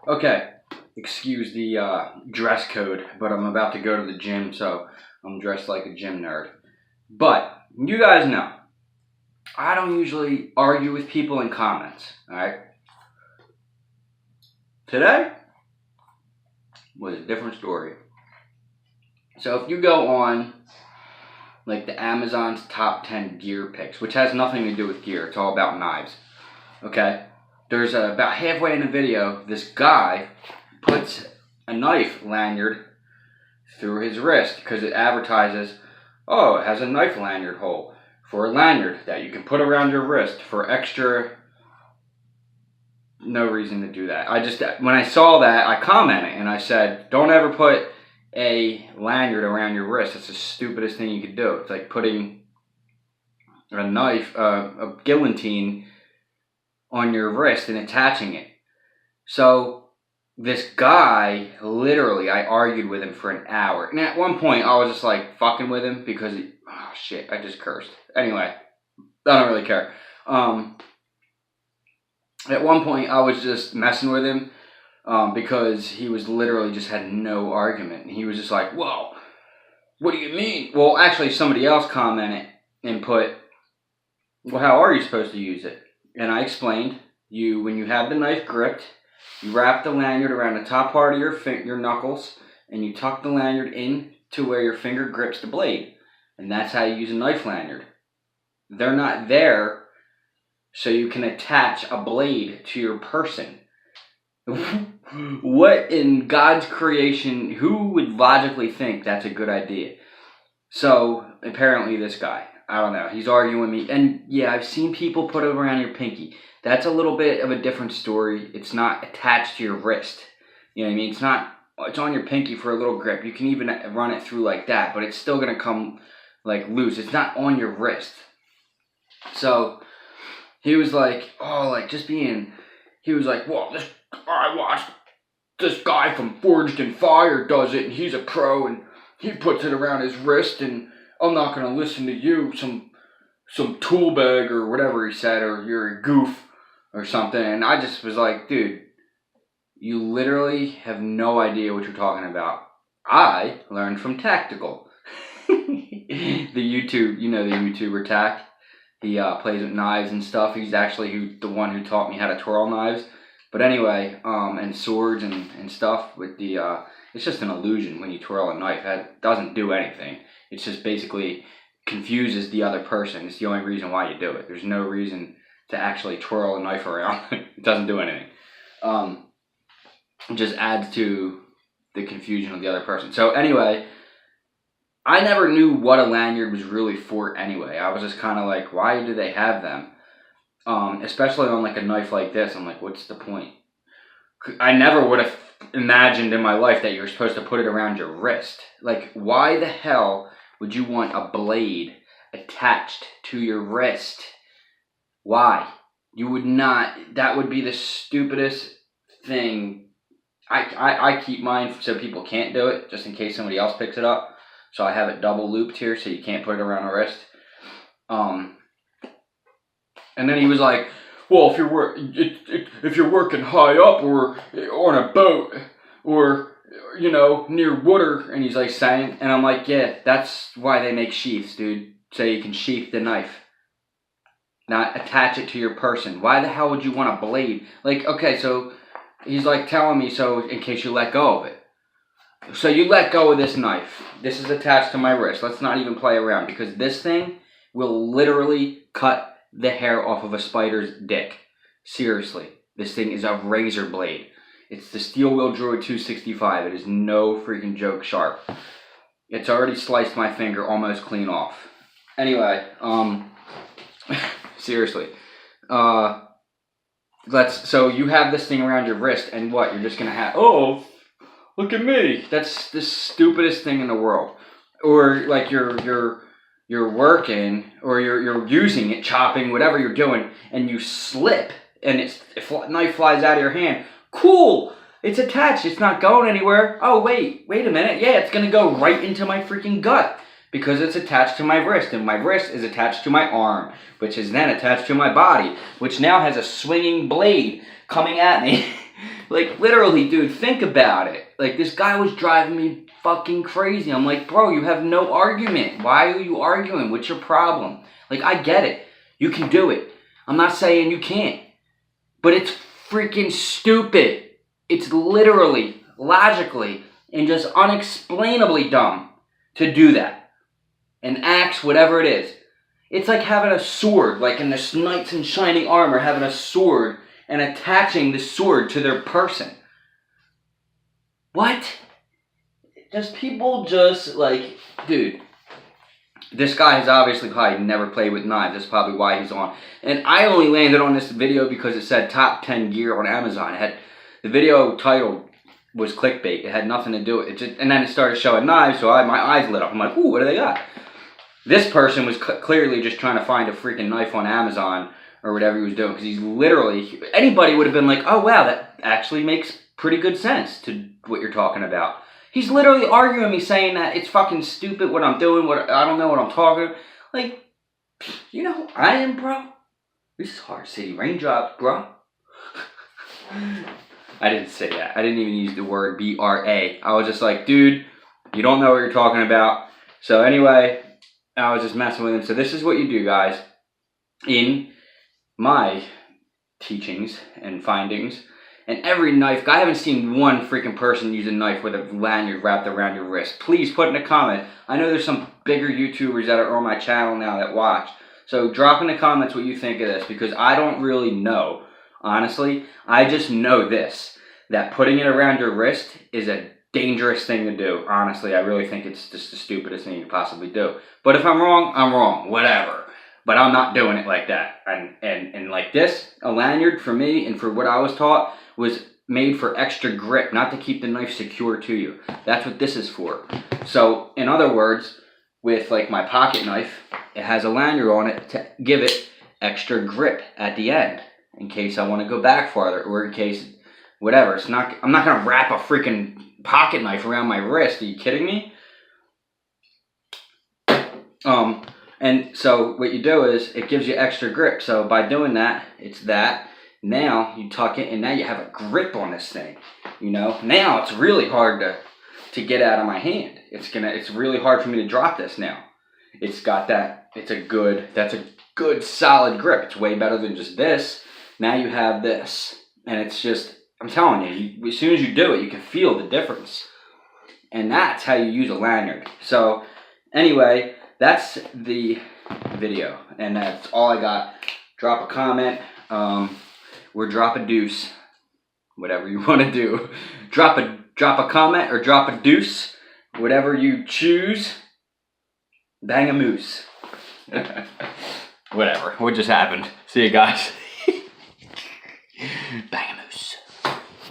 Okay, excuse the dress code, but I'm about to go to the gym, so I'm dressed like a gym nerd. But you guys know, I don't usually argue with people in comments, alright? Today was a different story. So if you go on like the Amazon's top 10 gear picks, which has nothing to do with gear, it's all about knives, okay? There's about halfway in the video, this guy puts a knife lanyard through his wrist because it advertises, oh, it has a knife lanyard hole for a lanyard that you can put around your wrist for extra. No reason to do that. When I saw that, I commented and I said, don't ever put a lanyard around your wrist. It's the stupidest thing you could do. It's like putting a knife, a guillotine on your wrist and attaching it. So this guy, literally, I argued with him for an hour. And at one point, I was just like fucking with him because oh shit, I just cursed. Anyway, I don't really care. At one point, I was just messing with him because he was literally just had no argument. And he was just like, whoa, what do you mean? Well, actually, somebody else commented and put, well, how are you supposed to use it? And I explained, when you have the knife gripped, you wrap the lanyard around the top part of your knuckles, and you tuck the lanyard in to where your finger grips the blade. And that's how you use a knife lanyard. They're not there so you can attach a blade to your person. What in God's creation, who would logically think that's a good idea? So, apparently this guy, I don't know, he's arguing with me. And yeah, I've seen people put it around your pinky. That's a little bit of a different story. It's not attached to your wrist. You know what I mean? It's on your pinky for a little grip. You can even run it through like that, but it's still going to come like loose. It's not on your wrist. So he was like, he was like, well, I watched this guy from Forged in Fire does it, and he's a pro, and he puts it around his wrist, and I'm not going to listen to you, some tool bag or whatever he said, or you're a goof or something. And I just was like, dude, you literally have no idea what you're talking about. I learned from Tactical. The YouTuber Tact. He plays with knives and stuff. He's actually the one who taught me how to twirl knives. But anyway, and swords and stuff with the, it's just an illusion when you twirl a knife. It doesn't do anything. It's just basically confuses the other person. It's the only reason why you do it. There's no reason to actually twirl a knife around. It doesn't do anything. It just adds to the confusion of the other person. So anyway, I never knew what a lanyard was really for anyway. I was just kind of like, why do they have them? Especially on like a knife like this. I'm like, what's the point? I never would have imagined in my life that you were supposed to put it around your wrist. Like, why the hell would you want a blade attached to your wrist? Why? You would not. That would be the stupidest thing. I keep mine so people can't do it, just in case somebody else picks it up. So I have it double looped here so you can't put it around the wrist. And then he was like, well, if you're working high up or on a boat or, near water, and he's like saying, and I'm like, yeah, that's why they make sheaths, dude. So you can sheath the knife. Not attach it to your person. Why the hell would you want a blade? Like, okay, so he's like telling me so in case you let go of it. So you let go of this knife. This is attached to my wrist. Let's not even play around because this thing will literally cut the hair off of a spider's dick. Seriously. This thing is a razor blade. It's the Steel Wheel Druid 265. It is no freaking joke sharp. It's already sliced my finger almost clean off. Anyway, seriously. So you have this thing around your wrist and what? You're just going to have, oh, look at me. That's the stupidest thing in the world. Or like you're working or you're using it, chopping, whatever you're doing, and you slip and knife flies out of your hand. Cool. It's attached. It's not going anywhere. Oh, wait a minute. Yeah, it's going to go right into my freaking gut because it's attached to my wrist, and my wrist is attached to my arm, which is then attached to my body, which now has a swinging blade coming at me Like, literally, dude, think about it. Like, this guy was driving me fucking crazy. I'm like, bro, you have no argument. Why are you arguing? What's your problem? Like, I get it. You can do it. I'm not saying you can't. But it's freaking stupid. It's literally, logically, and just unexplainably dumb to do that. An axe, whatever it is. It's like having a sword, like in this knights in shining armor, having a sword and attaching the sword to their person. What? Just people just like, dude, this guy has obviously probably never played with knives. That's probably why he's on. And I only landed on this video because it said top 10 gear on Amazon. It had, the video title was clickbait. It had nothing to do with it. Just, and then it started showing knives, so my eyes lit up. I'm like, ooh, what do they got? This person was clearly just trying to find a freaking knife on Amazon or whatever he was doing, because he's literally, anybody would have been like, oh wow, that actually makes pretty good sense to what you're talking about. He's literally arguing me, saying that it's fucking stupid what I'm doing, what I don't know what I'm talking. Like, you know who I am, bro? This is Hard City Raindrops, bro. I didn't say that. I didn't even use the word B-R-A. I was just like, dude, you don't know what you're talking about. So anyway, I was just messing with him. So this is what you do, guys. In my teachings and findings, and every knife, I haven't seen one freaking person use a knife with a lanyard wrapped around your wrist. Please put in a comment. I know there's some bigger YouTubers that are on my channel now that watch. So drop in the comments what you think of this, because I don't really know. Honestly, I just know this, that putting it around your wrist is a dangerous thing to do. Honestly, I really think it's just the stupidest thing you could possibly do. But if I'm wrong, I'm wrong. Whatever. But I'm not doing it like that. And like this, a lanyard for me and for what I was taught was made for extra grip, not to keep the knife secure to you. That's what this is for. So, in other words, with like my pocket knife, it has a lanyard on it to give it extra grip at the end, in case I want to go back farther, or in case whatever. It's not. I'm not gonna wrap a freaking pocket knife around my wrist. Are you kidding me? And so what you do is it gives you extra grip. So by doing that, it's that. Now you tuck it, and now you have a grip on this thing. You know, now it's really hard to get out of my hand. It's really hard for me to drop this now. It's got that. That's a good solid grip. It's way better than just this. Now you have this, and it's just, I'm telling you, as soon as you do it, you can feel the difference. And that's how you use a lanyard. So anyway, that's the video, and that's all I got. Drop a comment, or drop a deuce, whatever you want to do. Drop a comment or drop a deuce, whatever you choose. Bang a moose. Whatever. What just happened? See you guys. Bang a moose.